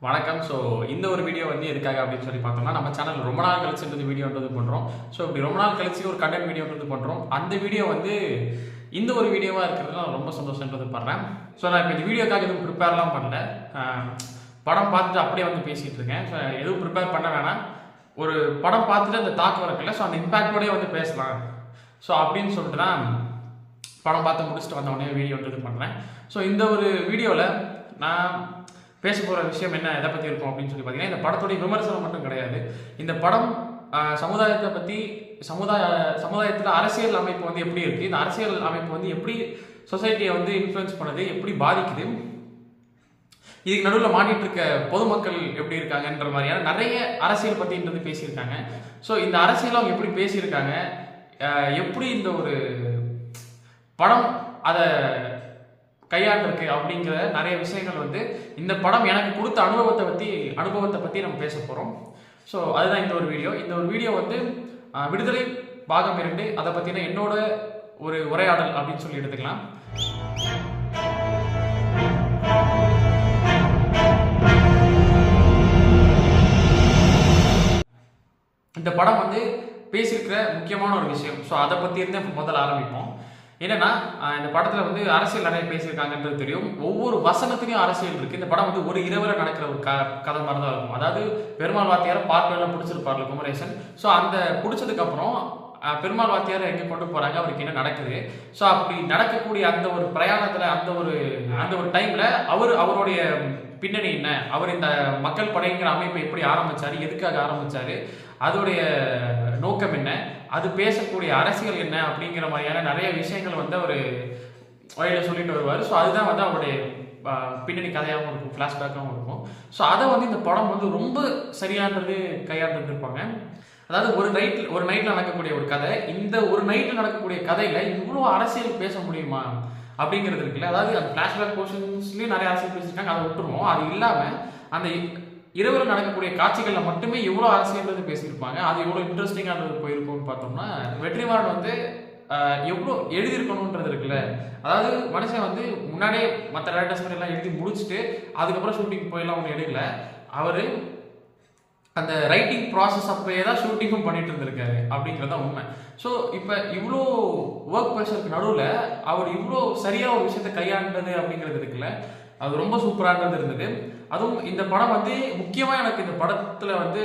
வணக்கம். ஸோ இந்த ஒரு வீடியோ வந்து எதுக்காக அப்படின்னு சொல்லி பார்த்தோம்னா, நம்ம சேனல் ரொம்ப நாள் கழிச்சு இந்த வீடியோன்றது பண்ணுறோம். ஸோ இப்படி ரொம்ப நாள் கழிச்சு ஒரு கண்டென்ட் வீடியோன்றது பண்ணுறோம். அந்த வீடியோ வந்து இந்த ஒரு வீடியோவாக இருக்கிறதுல நான் ரொம்ப சந்தோஷன்றது படுறேன். ஸோ நான் இப்போ இந்த வீடியோக்காக எதுவும் ப்ரிப்பேர்லாம் பண்ணல. படம் பார்த்துட்டு அப்படியே வந்து பேசிகிட்டு இருக்கேன். ஸோ எதுவும் ப்ரிப்பேர் பண்ண வேணாம். ஒரு படம் பார்த்துட்டு அந்த தாக்கம் இருக்குல்ல, ஸோ அந்த இம்பேக்டோடய வந்து பேசலாம். ஸோ அப்படின்னு சொல்லிட்டு தான் படம் பார்த்து முடிச்சுட்டு வந்த உடனே வீடியோன்றது பண்ணுறேன். ஸோ இந்த ஒரு வீடியோவில் நான் பேச போகிற விஷயம் என்ன, எதை பற்றி இருக்கும் அப்படின்னு சொல்லி பார்த்தீங்கன்னா, இந்த படத்துடைய விமர்சனம் மட்டும் கிடையாது. இந்த படம் சமுதாயத்தை பற்றி, சமுதாயத்தில் அரசியல் அமைப்பு வந்து எப்படி இருக்குது, இந்த அரசியல் அமைப்பு வந்து எப்படி சொசைட்டியை வந்து இன்ஃப்ளூயன்ஸ் பண்ணுது, எப்படி பாதிக்குது, இதுக்கு நடுவில் மாட்டிட்டு இருக்க பொதுமக்கள் எப்படி இருக்காங்கன்ற மாதிரியான நிறைய அரசியல் பற்றின்றது பேசியிருக்காங்க. ஸோ இந்த அரசியல் அவங்க எப்படி பேசியிருக்காங்க, எப்படி இந்த ஒரு படம் அதை கையாண்டிருக்கு அப்படிங்கிற நிறைய விஷயங்கள் வந்து இந்த படம் எனக்கு கொடுத்த அனுபவத்தை பற்றி நம்ம பேச போகிறோம். ஸோ அதுதான் இந்த ஒரு வீடியோ. இந்த ஒரு வீடியோ வந்து விடுதலை பாகம் 2 அதை பற்றின என்னோட ஒரு உரையாடல் அப்படின்னு சொல்லி எடுத்துக்கலாம். இந்த படம் வந்து பேசியிருக்கிற முக்கியமான ஒரு விஷயம். ஸோ அதை பற்றி இருந்தே முதல்ல ஆரம்பிப்போம். என்னன்னா, இந்த படத்தில் வந்து அரசியல் நிறைய பேசியிருக்காங்கன்றது தெரியும். ஒவ்வொரு வசனத்துலையும் அரசியல் இருக்குது. இந்த படம் வந்து ஒரு இரவில் நடக்கிற ஒரு கதை மாதிரி தான் இருக்கும். அதாவது பெருமாள் வாத்தியாரை பார்க்கலாம் பிடிச்சிருப்பார்ல குமரேசன். ஸோ அந்த பிடிச்சதுக்கப்புறம் பெருமாள் வாத்தியாரை எங்கே கொண்டு போகிறாங்க, அவருக்கு என்ன நடக்குது, ஸோ அப்படி நடக்கக்கூடிய அந்த ஒரு பிரயாணத்தில் அந்த ஒரு டைமில் அவருடைய பின்னணி என்ன, அவர் இந்த மக்கள் படைங்கிற அமைப்பை எப்படி ஆரம்பித்தார், எதுக்காக ஆரம்பித்தார், அதோடைய நோக்கம் என்ன, அது பேசக்கூடிய அரசியல் என்ன அப்படிங்கிற மாதிரியான நிறைய விஷயங்கள் வந்து அவர் வழியில் சொல்லிட்டு வருவார். ஸோ அதுதான் வந்து அவருடைய பின்னணி கதையாகவும் இருக்கும், ஃப்ளாஷ்பேக்காகவும் இருக்கும். ஸோ அதை வந்து இந்த படம் வந்து ரொம்ப சரியானது கையாண்டுருப்பாங்க. அதாவது ஒரு நைட்டில் நடக்கக்கூடிய ஒரு கதை, இந்த ஒரு நைட்டில் நடக்கக்கூடிய கதையில் இவ்வளோ அரசியல் பேச முடியுமா அப்படிங்கிறது இருக்குல்ல. அதாவது அந்த ஃப்ளாஷ்பேக் போர்ஷன்ஸ்லேயும் நிறைய அரசியல் பேசியிருக்காங்க, அதை விட்டுருவோம். அது இல்லாமல் அந்த இரவில் நடக்கக்கூடிய காட்சிகளில் மட்டுமே எவ்வளோ அரசியல்ன்றது பேசியிருப்பாங்க. அது எவ்வளோ இன்ட்ரெஸ்டிங்கானது போயிருக்கும்னு பார்த்தோம்னா, வெற்றிமாறன் வந்து எவ்வளோ எழுதியிருக்கணுன்றது இருக்குல்ல. அதாவது மனுஷன் வந்து முன்னாடியே மற்ற டேரக்டர்ஸ் மாதிரி எல்லாம் எழுதி முடிச்சுட்டு அதுக்கப்புறம் ஷூட்டிங் போயெல்லாம் ஒன்று எடுக்கல. அவர் அந்த ரைட்டிங் ப்ராசஸ் அப்பயே தான் ஷூட்டிங்கும் பண்ணிட்டு இருந்திருக்காரு அப்படிங்கிறது தான் உண்மை. ஸோ இப்போ இவ்வளோ ஒர்க் ப்ரெஷருக்கு நடுவில் அவர் இவ்வளோ சரியாக ஒரு விஷயத்தை கையாண்டது அப்படிங்கிறது இருக்குல்ல, அது ரொம்ப சூப்பரானது இருந்தது. அதுவும் இந்த படம் வந்து முக்கியமாக எனக்கு இந்த படத்தில் வந்து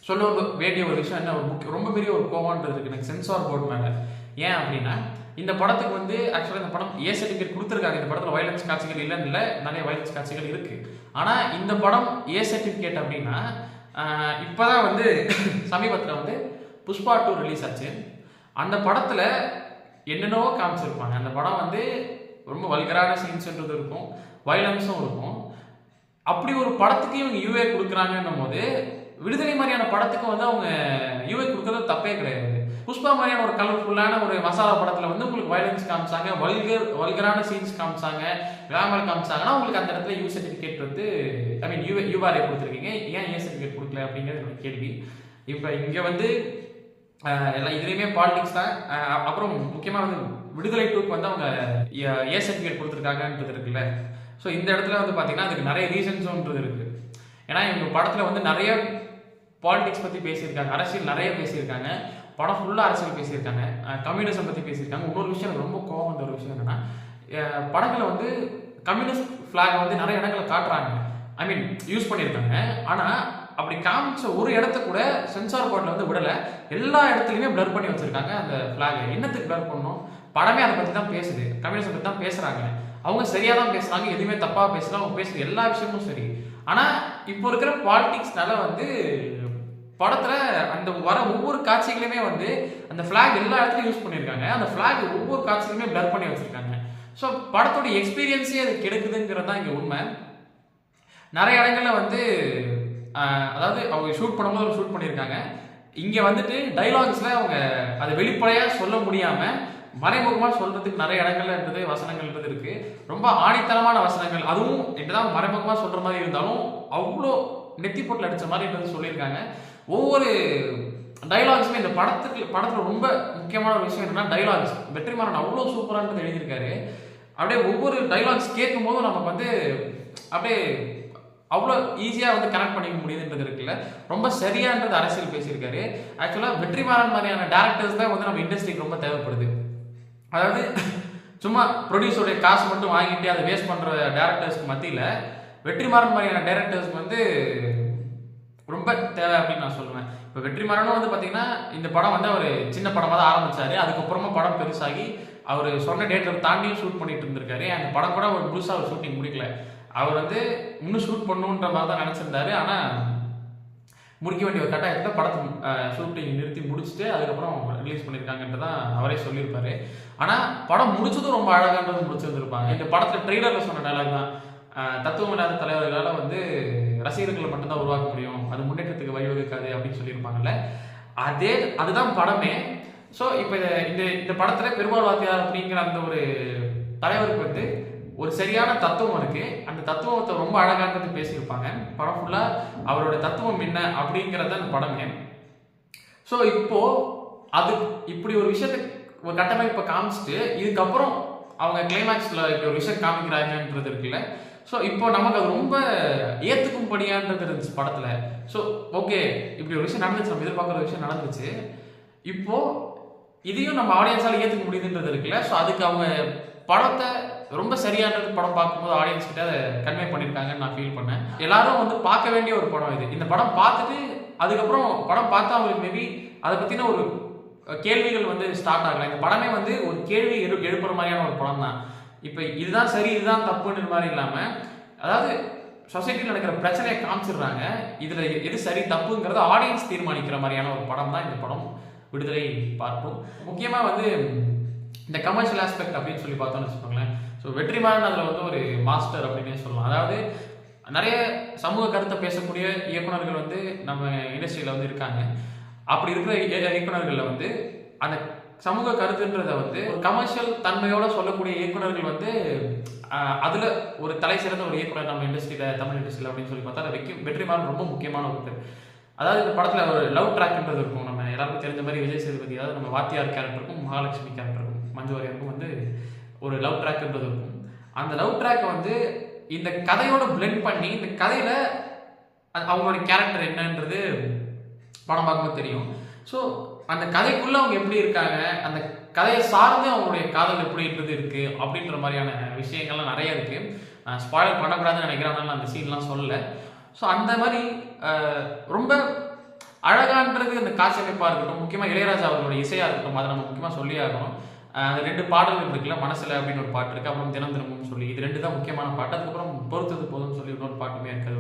சொல்ல வேண்டிய ஒரு விஷயம் என்ன, ரொம்ப பெரிய ஒரு கோவம்ன்றது இருக்குது எனக்கு சென்சார் போர்ட் மேலே. ஏன் அப்படின்னா, இந்த படத்துக்கு வந்து ஆக்சுவலாக இந்த படம் ஏ சர்டிஃபிகேட் கொடுத்துருக்காங்க. இந்த படத்தில் வயலன்ஸ் காட்சிகள் இல்லைன்னு இல்லை, நிறைய வயலன்ஸ் காட்சிகள் இருக்குது. ஆனால் இந்த படம் ஏ சர்டிஃபிகேட் அப்படின்னா, இப்போ தான் வந்து சமீபத்தில் வந்து புஷ்பா 2 ரிலீஸ் ஆச்சு. அந்த படத்தில் என்னென்னவோ காமிச்சிருப்பாங்க. அந்த படம் வந்து ரொம்ப வல்கரான சீன்ஸ்ன்றது இருக்கும், வயலன்ஸும் இருக்கும். அப்படி ஒரு படத்துக்கு இவங்க யூஏ கொடுக்குறாங்கன்னும் போது, விடுதலை மாதிரியான படத்துக்கு வந்து அவங்க யூஏ கொடுக்குறது தப்பே கிடையாது. புஷ்பா மாதிரியான ஒரு கலர்ஃபுல்லான ஒரு மசாலா படத்தில் வந்து உங்களுக்கு வயலன்ஸ் காமிச்சாங்க, வல்கரான சீன்ஸ் காமிச்சாங்க, கிளாமர் காமிச்சாங்கன்னா உங்களுக்கு அந்த இடத்துல யூ சர்டிஃபிகேட் வந்து யூஆர்ஏ கொடுத்துருக்கீங்க, ஏன் ஏ சர்டிஃபிகேட் கொடுக்கல அப்படிங்கிறது என்னோட கேள்வி. இப்போ இங்கே வந்து எல்லாம் இதுலேயுமே பாலிடிக்ஸ் தான். அப்புறம் முக்கியமாக வந்து விடுதலை 2க்கு வந்து அவங்க ஏ சர்டிஃபிகேட் கொடுத்துருக்காங்கன்றது இருக்குல்ல. ஸோ இந்த இடத்துல வந்து பார்த்தீங்கன்னா அதுக்கு நிறைய ரீசன்ஸுன்றது இருக்குது. ஏன்னா இவங்க படத்தில் வந்து நிறைய பாலிடிக்ஸ் பற்றி பேசியிருக்காங்க, அரசியல் நிறைய பேசியிருக்காங்க, படம் ஃபுல்லாக அரசியல் பேசியிருக்காங்க, கம்யூனிசம் பற்றி பேசியிருக்காங்க. இன்னொரு விஷயம் எனக்கு ரொம்ப கோவம் வந்த ஒரு விஷயம் என்னென்னா, படங்களை வந்து கம்யூனிஸ்ட் ஃப்ளாக் வந்து நிறைய இடங்களை காட்டுறாங்க, யூஸ் பண்ணியிருக்காங்க. ஆனால் அப்படி காமிச்ச ஒரு இடத்த கூட சென்சார் போர்டில் வந்து விடலை, எல்லா இடத்துலையுமே பிளர் பண்ணி வச்சுருக்காங்க அந்த ஃப்ளாகை. என்னத்துக்கு பிளர் பண்ணணும்? படமே அதை பற்றி தான் பேசுது, கம்யூனிசம் பற்றி தான் பேசுகிறாங்க. அவங்க சரியாக தான் பேசுகிறாங்க, எதுவுமே தப்பாக பேசலாம், அவங்க பேசுகிற எல்லா விஷயமும் சரி. ஆனால் இப்போ இருக்கிற பாலிடிக்ஸ்னால வந்து படத்தில் அந்த வர ஒவ்வொரு காட்சிகளையுமே வந்து அந்த ஃப்ளாக் எல்லா இடத்துலையும் யூஸ் பண்ணியிருக்காங்க. அந்த ஃப்ளாக் ஒவ்வொரு காட்சிகளுமே பிளர் பண்ணி வச்சுருக்காங்க. ஸோ படத்தோட எக்ஸ்பீரியன்ஸே அது கெடுக்குதுங்கிறது தான் இங்கே உண்மை. நிறைய இடங்களில் வந்து அதாவது அவங்க ஷூட் பண்ணும்போது ஷூட் பண்ணியிருக்காங்க. இங்கே வந்துட்டு டைலாக்ஸில் அவங்க அதை வெளிப்படையாக சொல்ல முடியாமல் மறைமுகமாக சொல்கிறதுக்கு நிறைய இடங்கள்ல இருந்தது, வசனங்கள்ன்றது இருக்குது. ரொம்ப ஆணித்தனமான வசனங்கள், அதுவும் என்னதான் மறைமுகமாக சொல்கிற மாதிரி இருந்தாலும் அவ்வளோ நெத்தி போட்டில் அடித்த மாதிரி சொல்லியிருக்காங்க. ஒவ்வொரு டைலாக்ஸுமே இந்த படத்தில் ரொம்ப முக்கியமான ஒரு விஷயம் என்னன்னா டைலாக்ஸ். வெற்றிமாறன் அவ்வளோ சூப்பரானது எழுதியிருக்காரு. அப்படியே ஒவ்வொரு டைலாக்ஸ் கேட்கும் போதும் நமக்கு வந்து அப்படியே அவ்வளோ ஈஸியாக வந்து கனெக்ட் பண்ணிக்க முடியுதுன்றது இருக்குல்ல, ரொம்ப சரியான்றது அரசியல் பேசியிருக்காரு. ஆக்சுவலாக வெற்றிமாறன் மாதிரியான டேரக்டர்ஸ் தான் வந்து நம்ம இண்டஸ்ட்ரிக்கு ரொம்ப தேவைப்படுது. அதாவது சும்மா ப்ரொடியூசருடைய காசு மட்டும் வாங்கிட்டு அதை வேஸ்ட் பண்ணுற டேரக்டர்ஸ்க்கு மத்தியில் வெற்றிமாறன் மாதிரியான டேரக்டர்ஸ்க்கு வந்து ரொம்ப தேவை அப்படின்னு நான் சொல்லுவேன். இப்போ வெற்றிமாறனும் வந்து பார்த்தீங்கன்னா இந்த படம் வந்து அவர் சின்ன படமாக தான் ஆரம்பிச்சாரு. அதுக்கப்புறமா படம் பெருசாகி அவர் சொன்ன டேட்டை தாண்டியும் ஷூட் பண்ணிட்டு இருந்திருக்காரு. அந்த படம் கூட ஒரு முழுசாக அவர் ஷூட்டிங் முடிக்கல. அவர் வந்து இன்னும் ஷூட் பண்ணணுன்ற மாதிரி தான் நினச்சிருந்தாரு. ஆனால் முடிக்க வேண்டிய ஒரு கட்டாயத்தில் படத்தை ஷூட்டிங் நிறுத்தி முடிச்சுட்டு அதுக்கப்புறம் ரிலீஸ் பண்ணியிருக்காங்கன்ட்டு தான் அவரே சொல்லியிருப்பாரு. ஆனால் படம் முடிச்சதும் ரொம்ப அழகான்றது முடிச்சிருந்துருப்பாங்க. இந்த படத்தில் ட்ரெய்லரில் சொன்ன டைலாக் தான், தத்துவம் இல்லாத தலைவர்களால் வந்து ரசிகர்களை மட்டும்தான் உருவாக்க முடியும், அது முன்னேற்றத்துக்கு வழிவகுக்காது அப்படின்னு சொல்லியிருப்பாங்கல்ல. அதுதான் படமே. ஸோ இப்போ இந்த படத்தில் பெருமாள் வாத்தியார் அப்படிங்கிற அந்த ஒரு தலைவருக்கு வந்து ஒரு சரியான தத்துவம் இருக்கு. அந்த தத்துவத்தை ரொம்ப அழகானது பேசியிருப்பாங்க. படம் ஃபுல்லா அவரோட தத்துவம் என்ன அப்படிங்கிறத அந்த படமே. ஸோ இப்போ அது இப்படி ஒரு விஷயத்தை ஒரு கட்டமைப்பை காமிச்சிட்டு இதுக்கப்புறம் அவங்க கிளைமேக்ஸ்ல இப்படி ஒரு விஷயம் காமிக்கிறாங்கன்றது இருக்குல்ல. ஸோ இப்போ நமக்கு அது ரொம்ப ஏத்துக்கும்படியான்றது இருந்துச்சு படத்துல. ஸோ ஓகே, இப்படி ஒரு விஷயம் நடந்துச்சு, நம்ம எதிர்பார்க்குற ஒரு விஷயம் நடந்துச்சு, இப்போ இதையும் நம்ம ஆடியன்ஸால ஏற்றுக்க முடியுதுன்றது இருக்குல்ல. ஸோ அதுக்கு அவங்க படத்தை ரொம்ப சரியானது படம் பார்க்கும்போது ஆடியன்ஸ் கிட்ட அதை கன்வே பண்ணியிருக்காங்கன்னு நான் ஃபீல் பண்ணேன். எல்லாரும் வந்து பார்க்க வேண்டிய ஒரு படம் இது. இந்த படம் பார்த்துட்டு அதுக்கப்புறம் படம் பார்த்தா அவங்களுக்கு மேபி அதை பற்றின ஒரு கேள்விகள் வந்து ஸ்டார்ட் ஆகலாம். இந்த படமே வந்து ஒரு கேள்வி எழுப்புற மாதிரியான ஒரு படம் தான். இப்போ இதுதான் சரி இதுதான் தப்புன்ற மாதிரி இல்லாமல், அதாவது சொசைட்டியில் நடக்கிற பிரச்சனையை காமிச்சிடுறாங்க. இதில் எது சரி தப்புங்கிறத ஆடியன்ஸ் தீர்மானிக்கிற மாதிரியான ஒரு படம் தான் இந்த படம் விடுதலை பார்ட் 2. முக்கியமாக வந்து இந்த கமர்ஷியல் ஆஸ்பெக்ட் அப்படின்னு சொல்லி பார்த்தோம்னு வச்சுக்கோங்களேன். ஸோ வெற்றிமாறன் அதில் வந்து ஒரு மாஸ்டர் அப்படின்னே சொல்லலாம். அதாவது நிறைய சமூக கருத்தை பேசக்கூடிய இயக்குநர்கள் வந்து நம்ம இண்டஸ்ட்ரியில் வந்து இருக்காங்க. அப்படி இருக்கிற இயக்குநர்களில் வந்து அந்த சமூக கருத்துன்றதை வந்து ஒரு கமர்ஷியல் தன்மையோட சொல்லக்கூடிய இயக்குநர்கள் வந்து அதில் ஒரு தலை சிறந்த ஒரு இயக்குனர் நம்ம இண்டஸ்ட்ரியில், தமிழ் இண்டஸ்ட்ரியில் அப்படின்னு சொல்லி பார்த்தா அதை வெற்றிமாறன் ரொம்ப முக்கியமான ஒருத்தர். அதாவது இந்த படத்தில் ஒரு லவ் ட்ராக்ன்றது இருக்கும். நம்ம எல்லாருக்கும் தெரிஞ்ச மாதிரி விஜய் சேதுபதி, அதாவது நம்ம வாத்தியார் கேரக்டருக்கும் மகாலட்சுமி கேரக்டருக்கும் மஞ்சு வாரியருக்கும் வந்து ஒரு லவ் ட்ராக்ன்றது இருக்கும். அந்த லவ் ட்ராக்கை வந்து இந்த கதையோட பிளெண்ட் பண்ணி இந்த கதையில அவங்களோட கேரக்டர் என்னன்றது படம் பார்க்கும்போது தெரியும். ஸோ அந்த கதைக்குள்ள அவங்க எப்படி இருக்காங்க, அந்த கதையை சார்ந்து அவங்களுடைய காதல் எப்படின்றது இருக்கு அப்படின்ற மாதிரியான விஷயங்கள்லாம் நிறைய இருக்கு. ஸ்பாயில் பண்ணக்கூடாதுன்னு நினைக்கிறேன், அந்த சீன்லாம் சொல்லலை. ஸோ அந்த மாதிரி ரொம்ப அழகான்றது அந்த காட்சியமைப்பாக இருக்கட்டும், முக்கியமாக இளையராஜா அவர்களுடைய இசையாக இருக்கட்டும், அதை நம்ம முக்கியமாக சொல்லி ஆகணும். அந்த 2 பாடல்கள் இருக்குல்ல, மனசில் அப்படின்னு ஒரு பாட்டு இருக்குது, அப்புறம் தினம் தினமும் சொல்லி, இது 2 தான் முக்கியமான பாட்டு. அதுக்கப்புறம் பொறுத்தது போதும்னு சொல்லி இன்னொரு பாட்டுமே இருக்குது,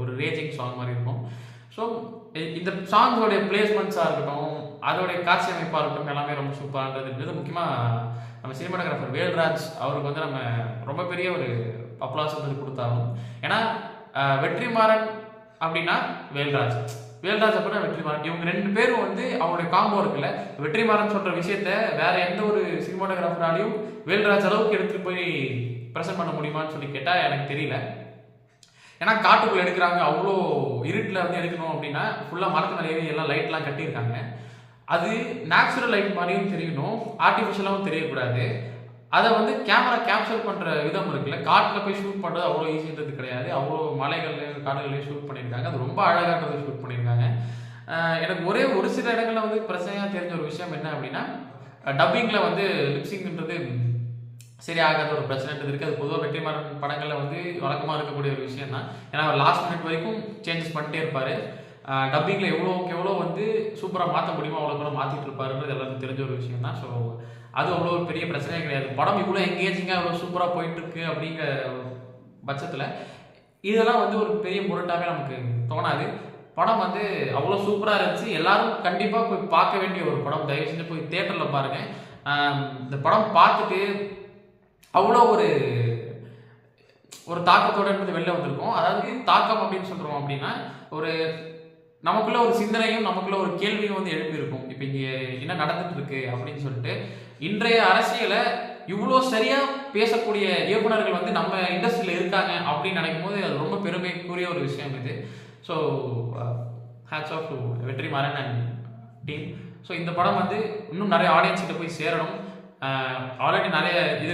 ஒரு ரேஜிங் சாங் மாதிரி இருக்கும். ஸோ இந்த சாங்கோடைய பிளேஸ்மெண்ட்ஸாக இருக்கட்டும், அதோடைய காட்சி அமைப்பாக இருக்கட்டும், எல்லாமே ரொம்ப சூப்பரானது. முக்கியமாக நம்ம சினிமாட்டோகிராஃபர் வேல்ராஜ் அவருக்கு வந்து நம்ம ரொம்ப பெரிய ஒரு அப்ளாஸ் வந்து கொடுத்தாலும். ஏன்னா வெற்றிமாறன் அப்படின்னா வேல்ராஜ் அப்படின்னா வெற்றிமாறன், இவங்க 2 பேரும் வந்து அவங்களுடைய காம்போ இருக்குல்ல. வெற்றிமாறன் சொல்ற விஷயத்த வேற எந்த ஒரு சினிமாட்டோகிராஃபராலையும் வேல்ராஜ் அளவுக்கு எடுத்துட்டு போய் ப்ரெசென்ட் பண்ண முடியுமான்னு சொல்லி கேட்டால் எனக்கு தெரியல. ஏன்னா காட்டுக்குள்ள எடுக்கிறாங்க, அவ்வளோ இருட்டில் வந்து எடுக்கணும் அப்படின்னா ஃபுல்லாக மரத்து மேலே எல்லாம் லைட்லாம் கட்டியிருக்காங்க. அது நேச்சுரல் லைட் மாதிரியும் தெரியணும், ஆர்டிஃபிஷியலாகவும் தெரியக்கூடாது. அதை வந்து கேமரா கேப்சர் பண்ணுற விதம் இருக்குல்ல, காட்டில் போய் ஷூட் பண்ணுறது அவ்வளோ ஈஸின்றது கிடையாது. அவ்வளோ மலைகள்லையும் காடுகள்லையும் ஷூட் பண்ணியிருக்காங்க. அது ரொம்ப அழகாக ஷூட் பண்ணியிருக்காங்க. எனக்கு ஒரு சில இடங்களில் வந்து பிரச்சனையாக தெரிஞ்ச ஒரு விஷயம் என்ன அப்படின்னா, டப்பிங்கில் வந்து லிப்சிங்ன்றது சரி ஆகாத ஒரு பிரச்சனைன்றது இருக்குது. அது பொதுவாக வெற்றிமாறன் படங்களில் வந்து வழக்கமாக இருக்கக்கூடிய ஒரு விஷயம் தான். ஏன்னா அவர் லாஸ்ட் மினிட் வரைக்கும் சேஞ்சஸ் பண்ணிட்டே இருப்பார். டப்பிங்கில் எவ்வளோ வந்து சூப்பராக மாற்ற முடியுமோ அவ்வளோ கூட மாற்றிட்டு இருப்பாருன்றது எல்லாருக்கும் தெரிஞ்ச ஒரு விஷயம் தான். ஸோ அது அவ்வளோ ஒரு பெரிய பிரச்சனையே கிடையாது. படம் இவ்வளோ எங்கேஜிங்காக இவ்வளோ சூப்பராக போயிட்டுருக்கு அப்படிங்கிற பட்சத்தில் இதெல்லாம் வந்து ஒரு பெரிய முரட்டாகவே நமக்கு தோணாது. படம் வந்து அவ்வளோ சூப்பராக இருந்துச்சு. எல்லாரும் கண்டிப்பாக போய் பார்க்க வேண்டிய ஒரு படம். தயவு செஞ்சு போய் தியேட்டரில் பாருங்கள். இந்த படம் பார்த்துட்டு அவ்வளோ ஒரு தாக்கத்தோட இருந்து வெளில வந்திருக்கும். அதாவது தாக்கம் அப்படின்னு சொல்கிறோம் அப்படின்னா, ஒரு நமக்குள்ள ஒரு சிந்தனையும் நமக்குள்ள ஒரு கேள்வியும் வந்து எழுப்பியிருக்கும். இப்போ இங்கே என்ன நடந்துட்டு இருக்கு அப்படின்னு சொல்லிட்டு, இன்றைய அரசியலை இவ்வளோ சரியா பேசக்கூடிய இயக்குநர்கள் வந்து நம்ம இண்டஸ்ட்ரியில் இருக்காங்க அப்படின்னு நினைக்கும் போது அது ரொம்ப பெருமைக்குரிய ஒரு விஷயம் இது. So hats off to Vetrimaaran and team. So இந்த படம் வந்து இன்னும் நிறைய ஆடியன்ஸ் கிட்ட போய் சேரணும். ஆல்ரெடி நிறைய இது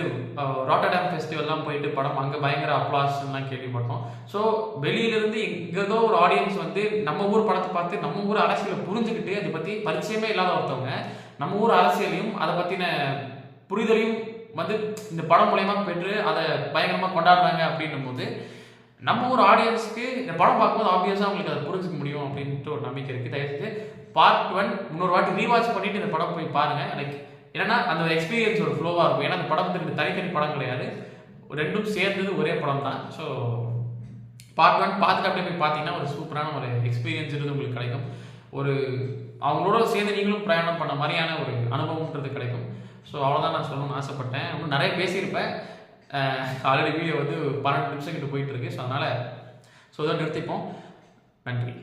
ராட்டர்டாம் ஃபெஸ்டிவல்லாம் போயிட்டு படம் அங்கே பயங்கர அப்ளாஸ்லாம் கேள்விப்பட்டோம். ஸோ வெளியிலேருந்து எங்கேதோ ஒரு ஆடியன்ஸ் வந்து நம்ம ஊர் படத்தை பார்த்து நம்ம ஊர் அரசியலை புரிஞ்சுக்கிட்டு அதை பற்றி பரிச்சயமே இல்லாத ஒருத்தவங்க நம்ம ஊர் அரசியலையும் அதை பற்றின புரிதலையும் வந்து இந்த படம் மூலயமா பெற்று அதை பயங்கரமாக கொண்டாடுறாங்க அப்படின்னும் போது நம்ம ஊர் ஆடியன்ஸ்க்கு இந்த படம் பார்க்கும்போது ஆப்வியஸாக அவங்களுக்கு அதை புரிஞ்சுக்க முடியும் அப்படின்ட்டு ஒரு நம்பிக்கை இருக்குது. தயவுசெய்து பார்ட் 1 இன்னொரு வாட்டி ரீவாட்ச் பண்ணிட்டு இந்த படம் போய் பாருங்கள். லைக் ஏன்னா அந்த எக்ஸ்பீரியன்ஸ் ஒரு ஃப்ளோவாக இருக்கும். ஏன்னா அந்த படம் வந்து தனித்தனி படம் கிடையாது, ரெண்டும் சேர்ந்தது ஒரே படம் தான். ஸோ பார்ட் 1 பார்த்துட்டு அப்படியே போய் பார்த்தீங்கன்னா ஒரு சூப்பரான ஒரு எக்ஸ்பீரியன்ஸ் இருந்து உங்களுக்கு கிடைக்கும். ஒரு அவங்களோட சேர்ந்து நீங்களும் பிரயாணம் பண்ண மாதிரியான ஒரு அனுபவம்ன்றது கிடைக்கும். ஸோ அவ்வளோதான் நான் சொல்லணும்னு ஆசைப்பட்டேன். இன்னும் நிறைய பேசியிருப்பேன். ஆல்ரெடி வீடியோ வந்து 12 நிமிஷம் கிட்ட போயிட்டு இருக்கு. ஸோ அதனால் இதோட நிறுத்திப்போம். நன்றி.